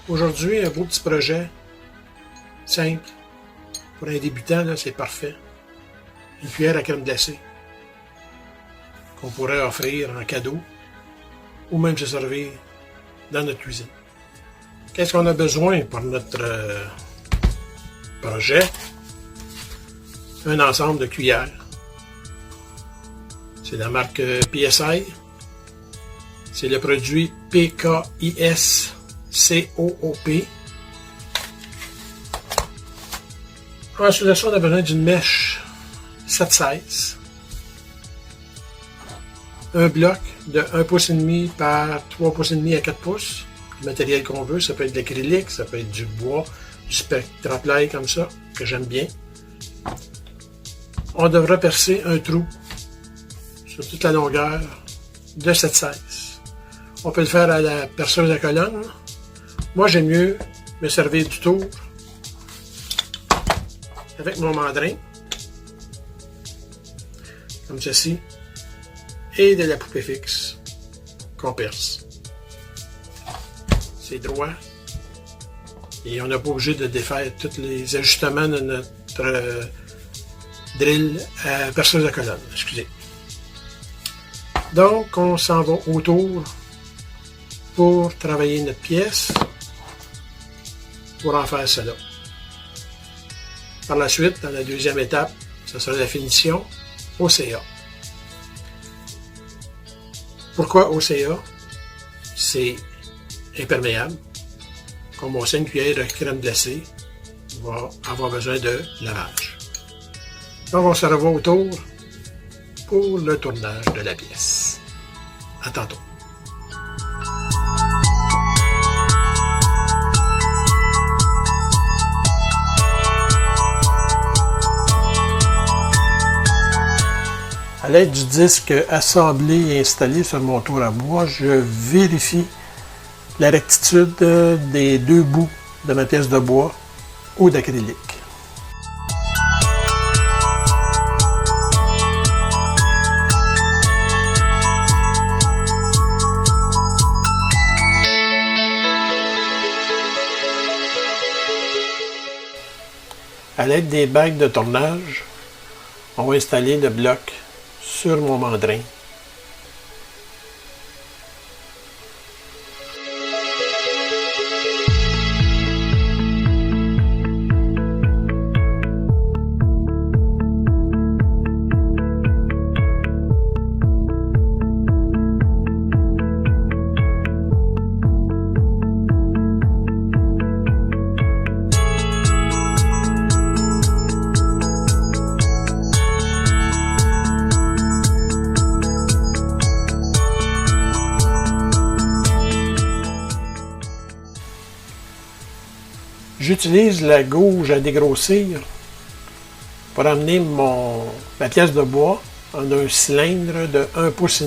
Aujourd'hui, un beau petit projet, simple. Pour un débutant, là, c'est parfait. Une cuillère à crème glacée qu'on pourrait offrir en cadeau ou même se servir dans notre cuisine. Qu'est-ce qu'on a besoin pour notre projet? Un ensemble de cuillères. C'est la marque PSI. C'est le produit PKIS COOP. Ensuite de ça, on a besoin d'une mèche 7/16. Un bloc de 1,5 pouces par 3,5 pouces à 4 pouces. Le matériel qu'on veut, ça peut être de l'acrylique, ça peut être du bois, du spectraplay comme ça, que j'aime bien. On devra percer un trou sur toute la longueur de 7/16. On peut le faire à la perceuse à colonne. Moi, j'aime mieux me servir du tour avec mon mandrin, comme ceci, et de la poupée fixe qu'on perce. C'est droit. Et on n'a pas obligé de défaire tous les ajustements de notre drill à perceuse à colonne. Excusez. Donc, on s'en va autour pour travailler notre pièce, pour en faire cela. Par la suite, dans la deuxième étape, ce sera la finition OCA. Pourquoi OCA? C'est imperméable. Comme on sait, une cuillère de crème glacée va avoir besoin de lavage. Donc, on se revoit autour pour le tournage de la pièce. À tantôt. À l'aide du disque assemblé et installé sur mon tour à bois, je vérifie la rectitude des deux bouts de ma pièce de bois ou d'acrylique. À l'aide des bagues de tournage, on va installer le bloc sur mon mandrin. J'utilise la gauge à dégrossir pour amener ma pièce de bois en un cylindre de 1,5 pouces.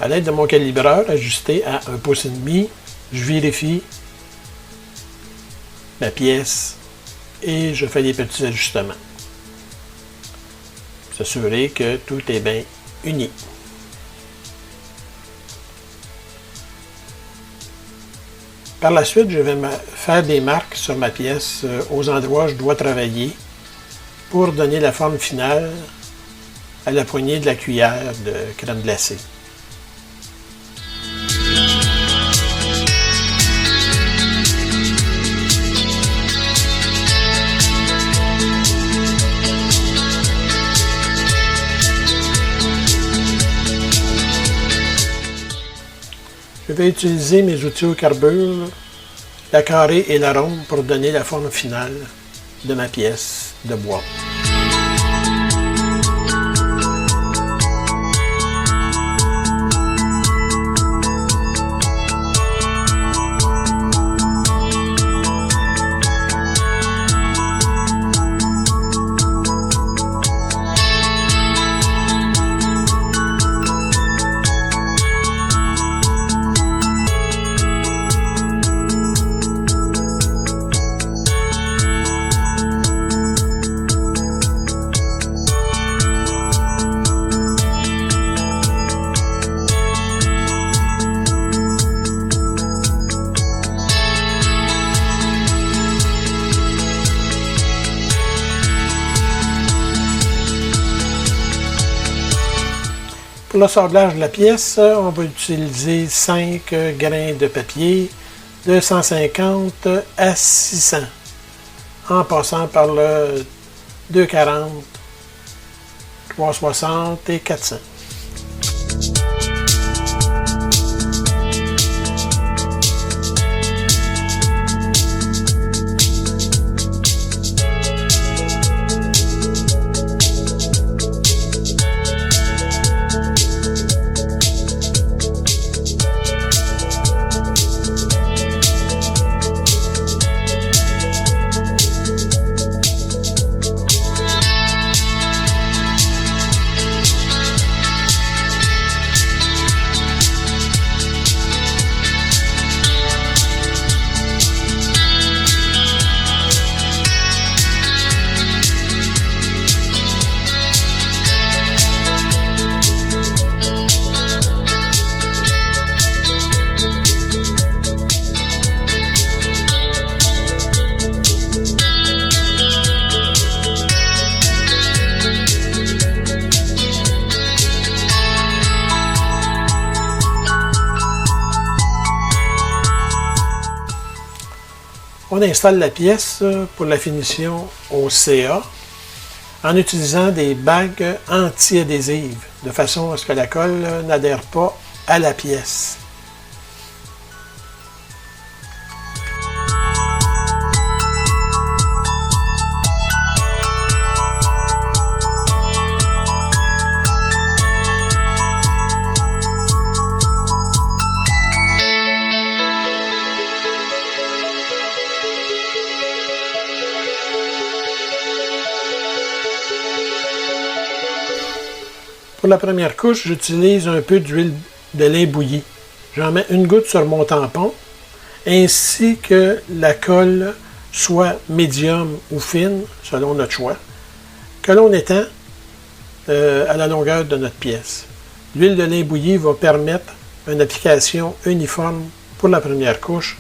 À l'aide de mon calibreur ajusté à 1,5 pouces, je vérifie ma pièce et je fais des petits ajustements. Pour s'assurer que tout est bien uni. Par la suite, je vais faire des marques sur ma pièce aux endroits où je dois travailler pour donner la forme finale à la poignée de la cuillère de crème glacée. Je vais utiliser mes outils au carbure, la carrée et la ronde pour donner la forme finale de ma pièce de bois. Pour le sablage de la pièce, on va utiliser 5 grains de papier de 150 à 600 en passant par le 240, 360 et 400. On installe la pièce pour la finition au CA en utilisant des bagues anti-adhésives de façon à ce que la colle n'adhère pas à la pièce. Pour la première couche, j'utilise un peu d'huile de lin bouilli. J'en mets une goutte sur mon tampon, ainsi que la colle soit médium ou fine, selon notre choix, que l'on étend à la longueur de notre pièce. L'huile de lin bouilli va permettre une application uniforme pour la première couche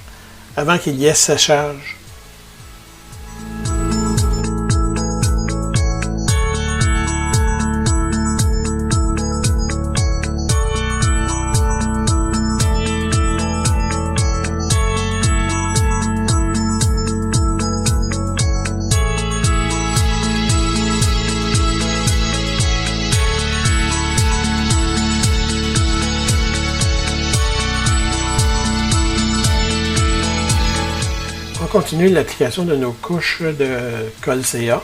avant qu'il y ait séchage. On continue l'application de nos couches de colle CA.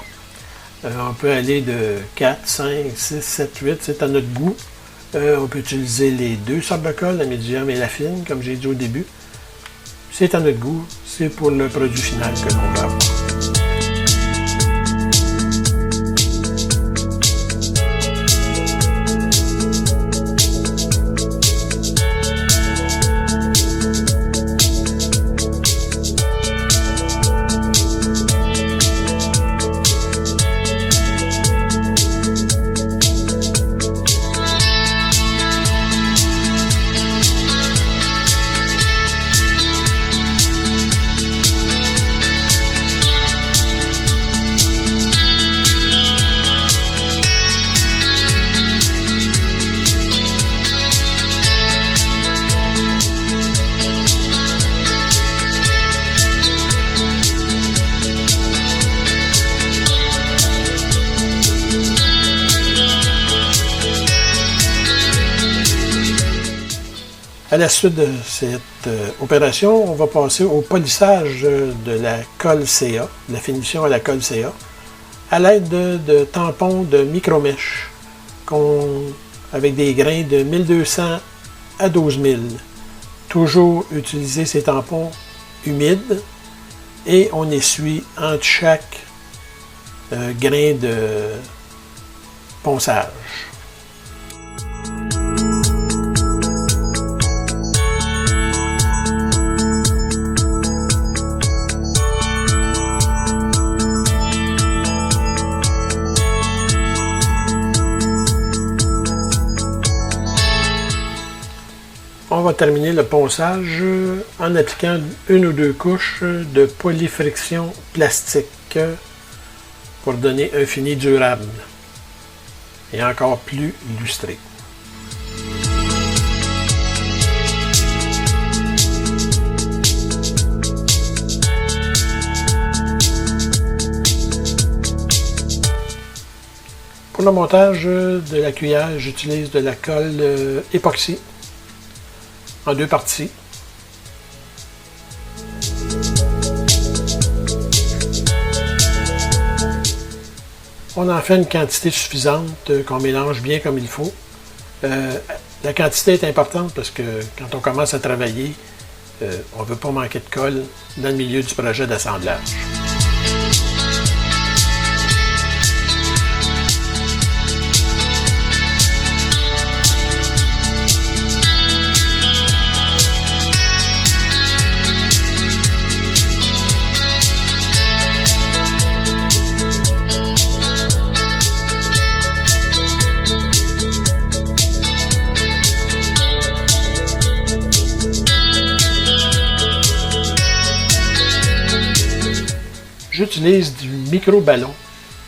On peut aller de 4, 5, 6, 7, 8, c'est à notre goût. On peut utiliser les deux sortes de colle, la médium et la fine, comme j'ai dit au début. C'est à notre goût, c'est pour le produit final que l'on va avoir. À la suite de cette opération, on va passer au polissage de la colle CA, de la finition à la colle CA, à l'aide de tampons de micromèche avec des grains de 1200 à 12 000. Toujours utiliser ces tampons humides et on essuie entre chaque grain de ponçage. On va terminer le ponçage en appliquant une ou deux couches de polyfriction plastique pour donner un fini durable et encore plus lustré. Pour le montage de la cuillère, j'utilise de la colle époxy en 2 parties. On en fait une quantité suffisante qu'on mélange bien comme il faut. La quantité est importante parce que quand on commence à travailler, on ne veut pas manquer de colle dans le milieu du projet d'assemblage. J'utilise du micro-ballon,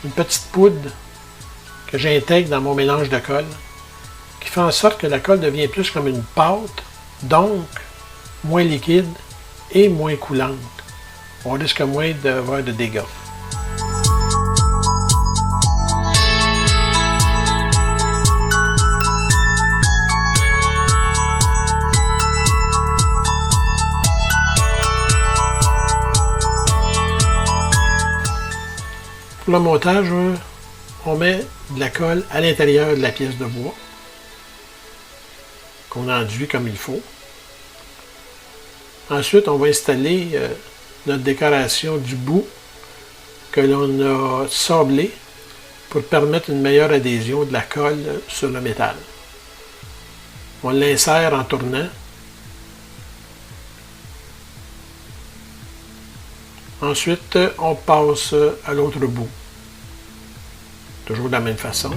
une petite poudre que j'intègre dans mon mélange de colle, qui fait en sorte que la colle devient plus comme une pâte, donc moins liquide et moins coulante. On risque moins d'avoir de dégâts. Pour le montage, on met de la colle à l'intérieur de la pièce de bois qu'on enduit comme il faut. Ensuite, on va installer notre décoration du bout que l'on a sablé pour permettre une meilleure adhésion de la colle sur le métal. On l'insère en tournant. Ensuite, on passe à l'autre bout. Toujours de la même façon.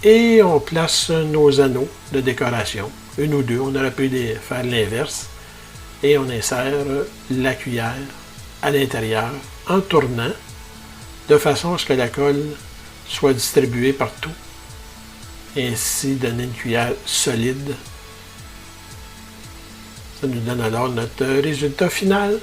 Et on place nos anneaux de décoration, une ou deux. On aurait pu faire l'inverse. Et on insère la cuillère à l'intérieur en tournant de façon à ce que la colle soit distribuée partout et ainsi donner une cuillère solide. Ça nous donne alors notre résultat final.